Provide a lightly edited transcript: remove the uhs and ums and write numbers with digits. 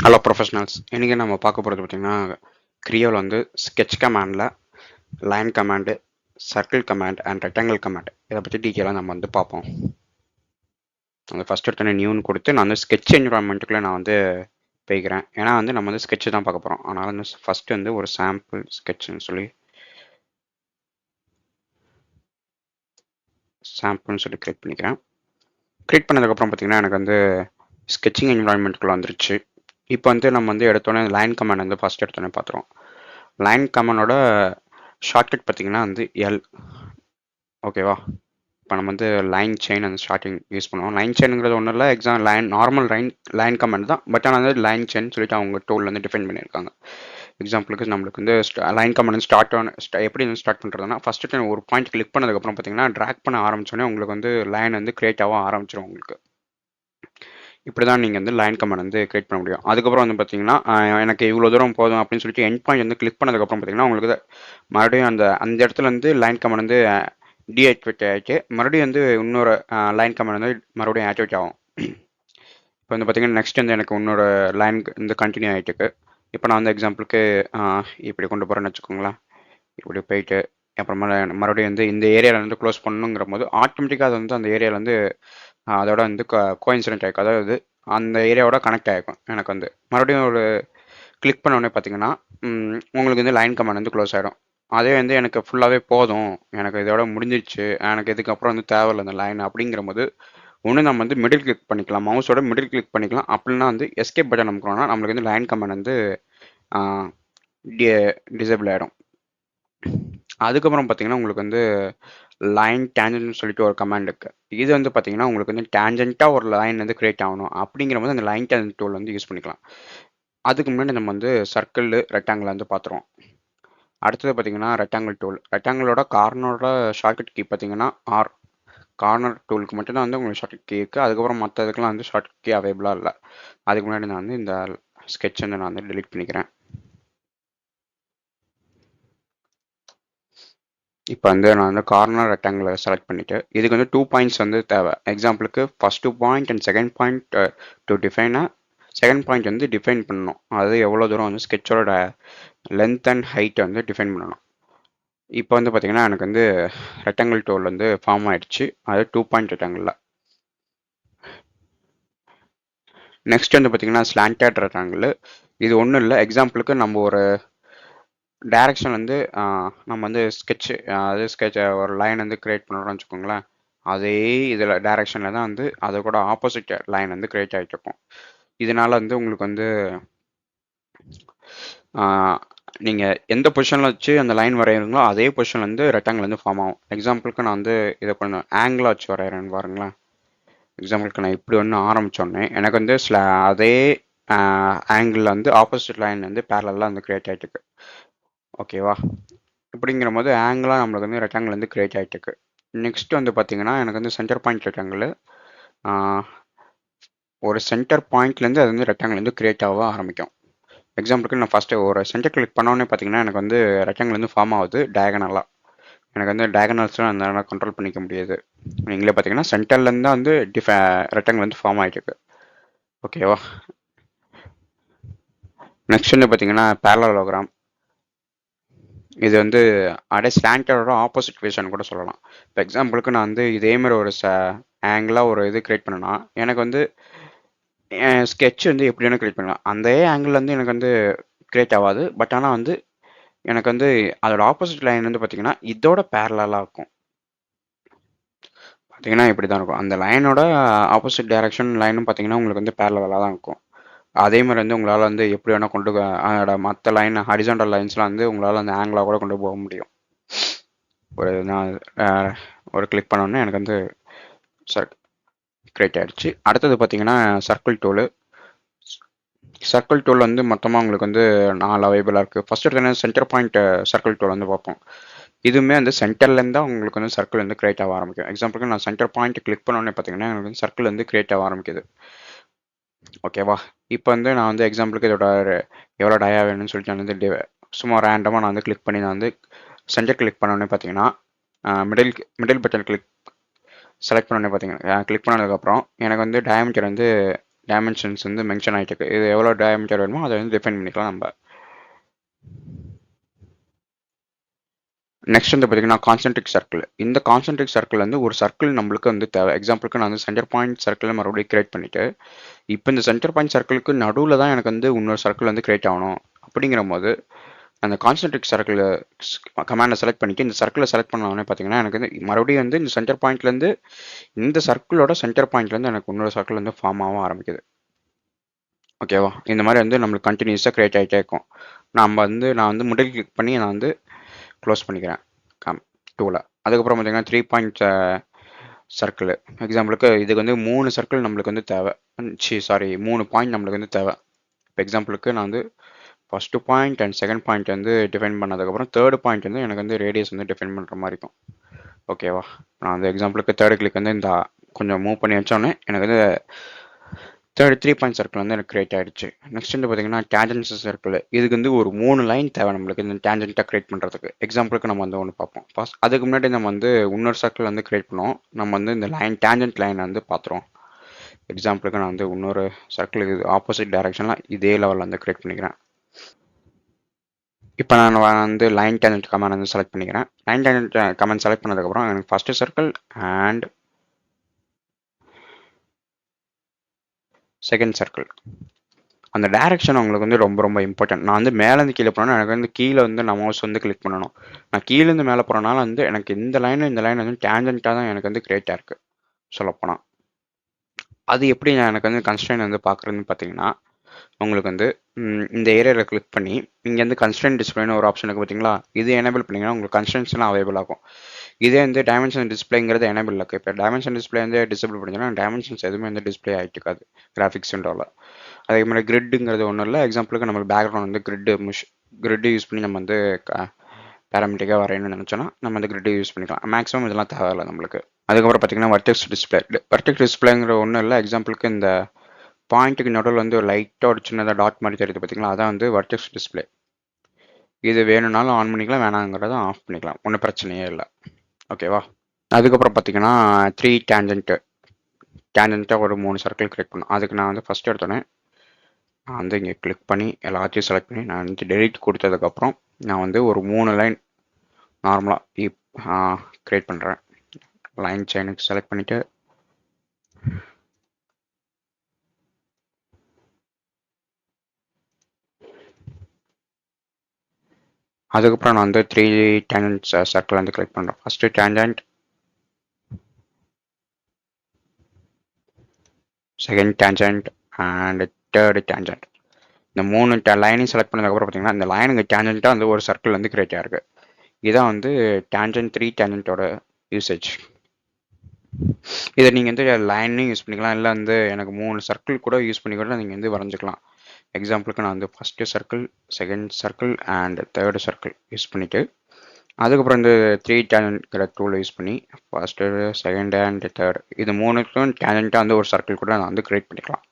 Hello professionals, இன்றைக்கி நம்ம பார்க்க போகிறது பார்த்திங்கன்னா க்ரியோவில் வந்து ஸ்கெட்ச் கமாண்டில் line command, circle command and rectangle command இதை பற்றி டீட்டெயிலாக நம்ம வந்து பார்ப்போம். அந்த ஃபஸ்ட் எடுத்தோன்னே நியூன்னு கொடுத்து நான் வந்து ஸ்கெட்ச் என்விரான்மெண்ட்டுக்குள்ளே நான் வந்து போய்க்கிறேன். ஏன்னா வந்து நம்ம வந்து ஸ்கெட்சு தான் பார்க்க போகிறோம். அதனால் வந்து ஃபஸ்ட்டு வந்து ஒரு சாம்பிள் ஸ்கெட்சுன்னு சொல்லி க்ரியேட் பண்ணிக்கிறேன். க்ரியேட் பண்ணதுக்கப்புறம் பார்த்திங்கன்னா எனக்கு வந்து ஸ்கெட்சிங் என்விரான்மெண்ட்டுக்குள்ளே வந்துருச்சு. இப்போ வந்து நம்ம வந்து எடுத்தோன்னே லைன் கமாண்ட் வந்து ஃபஸ்ட் எடுத்தோன்னே பார்த்துருவோம். லைன் கமாண்டோட ஷார்ட்கட் பார்த்திங்கன்னா வந்து எல். ஓகேவா? இப்போ நம்ம வந்து லைன் செயின் அந்த ஸ்டார்டிங் யூஸ் பண்ணுவோம். லைன் செயினுங்கிறது ஒன்றும் இல்லை, நார்மல் லைன் கமாண்ட் தான். பட் ஆனால் வந்து லைன் செயின் சொல்லிட்டு அவங்க டூல் வந்து டிஃபைன் பண்ணியிருக்காங்க. எக்ஸாம்பிளுக்கு நம்மளுக்கு வந்து லைன் கமாண்ட் எப்படி வந்து ஸ்டார்ட் பண்ணுறதுனா, ஃபஸ்ட்டு டைம் ஒரு பாயிண்ட் கிளிக் பண்ணதுக்கப்புறம் பார்த்தீங்கன்னா ட்ராக் பண்ண ஆரம்பிச்சோடனே உங்களுக்கு வந்து லைன் வந்து கிரியேட் ஆக ஆரம்பிச்சிடும் உங்களுக்கு. இப்படி தான் நீங்கள் வந்து லைன் கமாண்ட் வந்து கிரியேட் பண்ண முடியும். அதுக்கப்புறம் வந்து பார்த்தீங்கன்னா எனக்கு இவ்வளோ தூரம் போதும் அப்படின்னு சொல்லிட்டு எண்ட் பாயிண்ட் வந்து கிளிக் பண்ணதுக்கப்புறம் பார்த்தீங்கன்னா உங்களுக்கு மறுபடியும் அந்த இடத்துல வந்து லைன் கமாண்ட் வந்து டீஆக்டிவேட் ஆகிட்டு மறுபடியும் வந்து இன்னொரு லைன் கமாண்ட் வந்து மறுபடியும் ஆக்டிவேட் ஆகும். இப்போ வந்து பார்த்தீங்கன்னா நெக்ஸ்ட் வந்து எனக்கு இன்னொரு லைன் வந்து கண்டினியூ ஆகிட்டுருக்கு. இப்போ நான் வந்து எக்ஸாம்பிளுக்கு இப்படி கொண்டு போகிறேன்னு வச்சுக்கோங்களேன். இப்படி போயிட்டு அப்புறமா மறுபடியும் வந்து இந்த ஏரியாவில் வந்து க்ளோஸ் பண்ணணுங்கிற போது ஆட்டோமேட்டிக்காக அது வந்து அந்த ஏரியாவில் வந்து அதோட வந்து கோஇன்சிடென்ட் ஆகிக்கும். அதாவது அந்த ஏரியாவோட கனெக்ட் ஆகிக்கும். எனக்கு வந்து மறுபடியும் ஒரு கிளிக் பண்ண உடனே பார்த்தீங்கன்னா உங்களுக்கு வந்து லைன் கமாண்ட் வந்து க்ளோஸ் ஆகிடும். அதே வந்து எனக்கு ஃபுல்லாகவே போதும், எனக்கு இதோட முடிஞ்சிடுச்சு, எனக்கு இதுக்கப்புறம் வந்து தேவையில்லை அந்த லைன் அப்படிங்கிற போது ஒன்று நம்ம வந்து மிடில் கிளிக் பண்ணிக்கலாம், மவுஸோட மிடில் கிளிக் பண்ணிக்கலாம். அப்படின்னா வந்து எஸ்கேப் பட்டன் நமக்குனா நம்மளுக்கு வந்து லைன் கமாண்ட் வந்து டிசேபிள் ஆகிடும். அதுக்கப்புறம் பார்த்தீங்கன்னா உங்களுக்கு வந்து லைன் டேஞ்சன்ட்னு சொல்லிட்டு ஒரு கமாண்ட் இருக்குது. இது வந்து பார்த்தீங்கன்னா உங்களுக்கு வந்து டேஞ்சண்ட்டாக ஒரு லைன் வந்து கிரியேட் ஆகணும் அப்படிங்கிற போது அந்த லைன் டேஞ்சன்ட் டூல் வந்து யூஸ் பண்ணிக்கலாம். அதுக்கு முன்னாடி நம்ம வந்து சர்க்கிள் ரெக்டாங்கிள் வந்து பார்த்துருவோம். அடுத்தது பார்த்தீங்கன்னா ரெக்டாங்கிள் டூல். ரெக்டாங்கிளோட கார்னரோட ஷார்ட்கட் கீ பார்த்தீங்கன்னா ஆர். கார்னர் டூலுக்கு மட்டும்தான் வந்து உங்களுக்கு ஷார்ட்கட் கீ இருக்குது. அதுக்கப்புறம் மற்ற இதுக்கெல்லாம் வந்து ஷார்ட்கட் கீ அவைலபிளாக இல்லை. அதுக்கு முன்னாடி நான் வந்து இந்த ஸ்கெட்ச் வந்து நான் வந்து டெலிட் பண்ணிக்கிறேன். இப்போ வந்து நான் வந்து கார்னர் ரெக்டாங்கிளை செலக்ட் பண்ணிவிட்டு இதுக்கு வந்து 2 பாயிண்ட்ஸ் வந்து தேவை. எக்ஸாம்பிளுக்கு first point and second point to டிஃபைனாக செகண்ட் பாயிண்ட் வந்து டிஃபைன் பண்ணணும். அது எவ்வளோ தூரம் வந்து ஸ்கெட்சோட லென்த் அண்ட் ஹைட்டை வந்து டிஃபைன் பண்ணணும். இப்போ வந்து பார்த்தீங்கன்னா எனக்கு வந்து ரெக்டாங்கிள் டூல் வந்து ஃபார்ம் ஆகிடுச்சு. அது 2 பாயிண்ட் ரெக்டாங்கிளில். நெக்ஸ்ட் வந்து பார்த்தீங்கன்னா ஸ்லாண்டட் ரெக்டாங்கிள். இது ஒன்றும் இல்லை, எக்ஸாம்பிளுக்கு நம்ம ஒரு டைரக்ஷன் வந்து நம்ம வந்து ஒரு லைன் வந்து கிரியேட் பண்ணுறோம்னு வச்சுக்கோங்களேன். அதே இதில் டைரக்ஷனில் தான் வந்து அதை கூட ஆப்போசிட் லைன் வந்து கிரியேட் ஆகிட்டு இருக்கும். இதனால் வந்து உங்களுக்கு வந்து நீங்கள் எந்த பொசிஷனில் வச்சு அந்த லைன் வரைகிறீங்களோ அதே பொசிஷனில் வந்து ரெக்டாங்கிள் வந்து ஃபார்ம் ஆகும். எக்ஸாம்பிளுக்கு நான் வந்து இதை கொஞ்சம் ஆங்கிளாக வச்சு வரைகிறேன்னு பாருங்களேன். எக்ஸாம்பிளுக்கு நான் இப்படி ஒன்று ஆரம்பித்தோடனே எனக்கு வந்து அதே ஆங்கிளில் வந்து ஆப்போசிட் லைன் வந்து பேரலாக வந்து கிரியேட் ஆகிட்டு இருக்கு. ஓகேவா? இப்படிங்கிற போது ஆங்கிளாக நம்மளுக்கு வந்து ரெக்டாங்கிள் வந்து கிரியேட் ஆகிட்டு இருக்கு. நெக்ஸ்ட் வந்து பார்த்தீங்கன்னா எனக்கு வந்து சென்டர் பாயிண்ட் ரெக்டாங்கிள். ஒரு சென்டர் பாயிண்ட்லேருந்து அது வந்து ரெக்டாங்கிள் வந்து கிரியேட் ஆக ஆரம்பிக்கும். எக்ஸாம்பிளுக்கு நான் ஃபஸ்ட்டு ஒரு சென்டர் கிளிக் பண்ணோன்னே பார்த்தீங்கன்னா எனக்கு வந்து ரெக்டாங்கிள் வந்து ஃபார்ம் ஆகுது டயகனலாக. எனக்கு வந்து டயகனல்ஸ்லாம் அந்த கண்ட்ரோல் பண்ணிக்க முடியாது. நீங்களே பார்த்தீங்கன்னா சென்டர்லேருந்து தான் வந்து ரெக்டாங்கிள் வந்து ஃபார்ம் ஆகிட்டு இருக்கு. ஓகேவா? நெக்ஸ்ட் வந்து பார்த்தீங்கன்னா பேரலோகிராம். இது வந்து அப்படியே ஸ்லாண்டரோட ஆப்போசிட் விஷன் கூட சொல்லலாம். இப்போ எக்ஸாம்பிளுக்கு நான் வந்து இதேமாதிரி ஒரு ஆங்கிளாக ஒரு இது கிரியேட் பண்ணேன்னா எனக்கு வந்து ஸ்கெட்ச் வந்து எப்படி வேணும் கிரியேட் பண்ணலாம். அந்த ஆங்கிள் வந்து எனக்கு வந்து கிரியேட் ஆகாது. பட் ஆனால் வந்து எனக்கு வந்து அதோட ஆப்போசிட் லைன் வந்து பார்த்தீங்கன்னா இதோட பேரலாக இருக்கும். பார்த்தீங்கன்னா இப்படி தான் இருக்கும். அந்த லைனோட ஆப்போசிட் டைரக்ஷன் லைனும் பார்த்தீங்கன்னா உங்களுக்கு வந்து பேரலாக தான் இருக்கும். அதே மாதிரி வந்து உங்களால் வந்து எப்படி வேணால் அதோட மற்ற லைன் ஹரிசாண்டல் லைன்ஸ்லாம் வந்து உங்களால் அந்த ஆங்கிளாக கூட கொண்டு போக முடியும். நான் ஒரு கிளிக் பண்ணோன்னே எனக்கு வந்து கிரியேட் ஆகிடுச்சு. அடுத்தது பார்த்தீங்கன்னா சர்க்கிள் டூலு. சர்க்கிள் டூல் வந்து மொத்தமாக உங்களுக்கு வந்து 4 அவைலபிளாக இருக்குது. ஃபஸ்ட் எடுத்தோன்னா சென்டர் பாயிண்ட் சர்க்கிள் டூல் வந்து பார்ப்போம். இதுவுமே வந்து சென்டர்லேருந்து தான் உங்களுக்கு வந்து சர்க்கிள் வந்து கிரியேட் ஆக ஆரம்பிக்கும். எக்ஸாம்பிளுக்கு நான் சென்டர் பாயிண்ட் கிளிக் பண்ணோன்னே பார்த்தீங்கன்னா எனக்கு வந்து சர்க்கிள் வந்து கிரியேட் ஆக ஆரம்பிக்குது. ஓகேவா? இப்போ வந்து நான் வந்து எக்ஸாம்பிளுக்கு இதோட எவ்வளோ டயா வேணும்னு சொல்லிட்டு நான் வந்து சும்மா ரேண்டமாக நான் வந்து கிளிக் பண்ணி நான் வந்து சென்டர் கிளிக் பண்ணோன்னே பார்த்தீங்கன்னா மிடில் பட்டன் செலக்ட் பண்ணோன்னே பார்த்தீங்கன்னா கிளிக் பண்ணதுக்கப்புறம் எனக்கு வந்து டயாமீட்டர் வந்து டைமென்ஷன்ஸ் வந்து மென்ஷன் ஆகிட்டு இருக்கு. இது எவ்வளோ டயமீட்டர் வேணுமோ அதை வந்து டிஃபைன் பண்ணிக்கலாம் நம்ம. நெக்ஸ்ட் வந்து பார்த்தீங்கன்னா கான்சென்ட்ரிக் சர்க்கிள். இந்த கான்சென்ட்ரிக் சர்க்கிள் வந்து ஒரு சர்க்கிள் நம்மளுக்கு வந்து தேவை. எக்ஸாம்பிளுக்கு நான் வந்து சென்டர் பாயிண்ட் சர்க்கிளை மறுபடியும் கிரியேட் பண்ணிவிட்டு, இப்போ இந்த சென்டர் பாயிண்ட் சர்க்கிளுக்கு நடுவில் தான் எனக்கு வந்து இன்னொரு சர்க்கிள் வந்து கிரியேட் ஆகணும். அப்படிங்கிற போது அந்த கான்சென்ட்ரிக் சர்க்கிள் கமாண்டை செலக்ட் பண்ணிவிட்டு இந்த சர்க்கிளை செலக்ட் பண்ணோன்னே பார்த்தீங்கன்னா எனக்கு வந்து மறுபடியும் வந்து இந்த சென்டர் பாயிண்ட்லேருந்து இந்த சர்க்கிளோட சென்டர் பாயிண்ட்லேருந்து எனக்கு இன்னொரு சர்க்கிள் வந்து ஃபார்ம் ஆக ஆரம்பிக்குது. ஓகேவா? இந்த மாதிரி வந்து நம்மளுக்கு கண்டினியூஸாக கிரியேட் ஆகிட்டே இருக்கும். நான் வந்து மிடில் கிளிக் பண்ணி நான் வந்து க்ளோஸ் பண்ணிக்கிறேன் டூவில். அதுக்கப்புறம் பார்த்தீங்கன்னா 3 பாயிண்ட் சர்க்கிள். எக்ஸாம்பிளுக்கு இதுக்கு வந்து 3 சர்க்கிள் நம்மளுக்கு வந்து தேவை. 3 பாயிண்ட் நம்மளுக்கு வந்து தேவை. இப்போ எக்ஸாம்பிளுக்கு நான் வந்து first point and second point வந்து டிஃபைன் பண்ணதுக்கப்புறம் தேர்டு பாயிண்ட் வந்து எனக்கு வந்து ரேடியஸ் வந்து டிஃபைன் பண்ணுற மாதிரி இருக்கும். ஓகேவா? நான் வந்து எக்ஸாம்பிளுக்கு தேர்டு கிளிக் வந்து இந்த கொஞ்சம் மூவ் பண்ணி வச்சோன்னே எனக்கு வந்து 3 பாயிண்ட் சர்க்கிள் வந்து எனக்கு கிரியேட் ஆகிடுச்சு. நெக்ஸ்ட் வந்து பார்த்தீங்கன்னா டேஞ்சன்ஸ் சர்க்கிள். இதுக்கு வந்து ஒரு 3 லைன் தேவை நம்மளுக்கு இந்த டேஞ்சண்ட்டாக கிரியேட் பண்ணுறதுக்கு. எக்ஸாம்பிளுக்கு நம்ம வந்து ஒன்று பார்ப்போம். ஃபர்ஸ்ட் அதுக்கு முன்னாடி நம்ம வந்து இன்னொரு சர்க்கிள் வந்து கிரியேட் பண்ணுவோம். நம்ம வந்து இந்த டேஞ்சன்ட் லைன் வந்து பார்த்துருவோம். எக்ஸாம்பிளுக்கு நான் வந்து இன்னொரு சர்க்கிளுக்கு ஆப்போசிட் டைரக்ஷனில் இதே லெவலில் வந்து கிரியேட் பண்ணிக்கிறேன். இப்போ நான் வந்து லைன் டேஞ்சன்ட் கமாண்ட் வந்து செலக்ட் பண்ணிக்கிறேன். லைன் டேஞ்சன்ட் கமாண்ட் செலக்ட் பண்ணதுக்கப்புறம் எனக்கு first circle and second circle. அந்த டைரக்ஷன் உங்களுக்கு வந்து ரொம்ப ரொம்ப இம்பார்ட்டன்ட். நான் வந்து மேலேருந்து கீழே போனேன்னா எனக்கு வந்து கீழே வந்து நான் மவுஸ் வந்து கிளிக் பண்ணணும். நான் கீழேருந்து மேலே போகிறனால வந்து எனக்கு இந்த லைன் வந்து டேஞ்சண்ட்டாக தான் எனக்கு வந்து கிரியேட் ஆயிருக்கு சொல்லப்போனால். அது எப்படி நான் எனக்கு வந்து கன்ஸ்ட்ரெயின் வந்து பார்க்குறதுன்னு பார்த்தீங்கன்னா, உங்களுக்கு வந்து இந்த ஏரியாவில் கிளிக் பண்ணி இங்கே வந்து கன்ஸ்ட்ரெயின் டிஸ்பிளேன்னு ஒரு ஆப்ஷன் இருக்குது பார்த்தீங்களா? இது எனேபிள் பண்ணிங்கன்னா உங்களுக்கு கன்ஸ்ட்ரெயின்ஸ்லாம் அவைலபிள் ஆகும். இதே வந்து டைமென்ஷன் டிஸ்பிளேங்கிறது எனேபிள் இருக்குது. இப்போ டைமென்ஷன் டிஸ்பிளே வந்து டிசபிள் பண்ணிங்கன்னா டைமென்ஷன்ஸ் எதுவுமே வந்து டிஸ்பிளே ஆகிட்டு இருக்காது கிராஃபிக்ஸ் விண்டோவில். அதே மாதிரி கிரிட்டுங்கிறது ஒன்றும் இல்லை. எக்ஸாம்பிளுக்கு நம்மளுக்கு பேக்ரவுண்ட் வந்து கிரிட்டு யூஸ் பண்ணி நம்ம வந்து பேராமெட்ரிக்காக வரையணும்னு நினச்சோன்னா நம்ம வந்து கிரிட்டு யூஸ் பண்ணிக்கலாம். மேக்ஸிமம் இதெல்லாம் தேவையில்லை நம்மளுக்கு. அதுக்கப்புறம் பார்த்தீங்கன்னா வர்டெக்ஸ் டிஸ்பிளே. வர்டெக்ஸ் டிஸ்பிளேங்கிற ஒன்றும் இல்லை. எக்ஸாம்பிளுக்கு இந்த பாயிண்ட்டுக்கு நடுவில் வந்து ஒரு லைட்டாக ஒரு சின்னதாக டாட் மாதிரி தெரியுது பார்த்தீங்களா? அதான் வந்து வர்டெக்ஸ் டிஸ்பிளே. இது வேணும்னாலும் ஆன் பண்ணிக்கலாம், வேணாங்கிறத ஆஃப் பண்ணிக்கலாம். ஒன்றும் பிரச்சனையே இல்லை. ஓகேவா? அதுக்கப்புறம் பார்த்தீங்கன்னா 3 டேஞ்சண்ட்டாக ஒரு 3 சர்க்கிள் கிளிக் பண்ணணும். அதுக்கு நான் வந்து ஃபஸ்ட் எடுத்தோன்னே நான் வந்து இங்கே கிளிக் பண்ணி எல்லாத்தையும் செலக்ட் பண்ணி நான் வந்து டெலிட் கொடுத்ததுக்கப்புறம் நான் வந்து ஒரு 3 லைன் நார்மலாக க்ரியேட் பண்ணுறேன். லைன் செயினுக்கு செலக்ட் பண்ணிவிட்டு அதுக்கப்புறம் நான் வந்து 3 டேஞ்சன்ட் சர்க்கிள் வந்து கிளிக் பண்ணுறேன். First tangent, second tangent and third tangent. இந்த 3 லைனையும் செலக்ட் பண்ணதுக்கப்புறம் பார்த்தீங்கன்னா இந்த லைனுக்கு டேஞ்சண்ட்டாக வந்து ஒரு சர்க்கிள் வந்து கிரியேட் ஆகிருக்கு. இதான் வந்து டேஞ்சன்ட் 3 டேஞ்சண்ட்டோட யூசேஜ். இதை நீங்கள் வந்து லைனையும் யூஸ் பண்ணிக்கலாம், இல்லை வந்து எனக்கு 3 சர்க்கிள் கூட யூஸ் பண்ணி கூட நீங்கள் வந்து வரைஞ்சிக்கலாம். எக்ஸாம்பிளுக்கு நான் வந்து first circle, second circle and third circle use பண்ணிவிட்டு அதுக்கப்புறம் இந்த 3 டேஞ்சன்ட்ங்கிற டூலை யூஸ் பண்ணி ஃபஸ்ட்டு, செகண்ட் அண்ட் தேர்டு இது 3க்கும் டேஞ்சண்ட்டாக வந்து ஒரு சர்க்கிள் கூட நான் வந்து கிரியேட் பண்ணிக்கலாம்.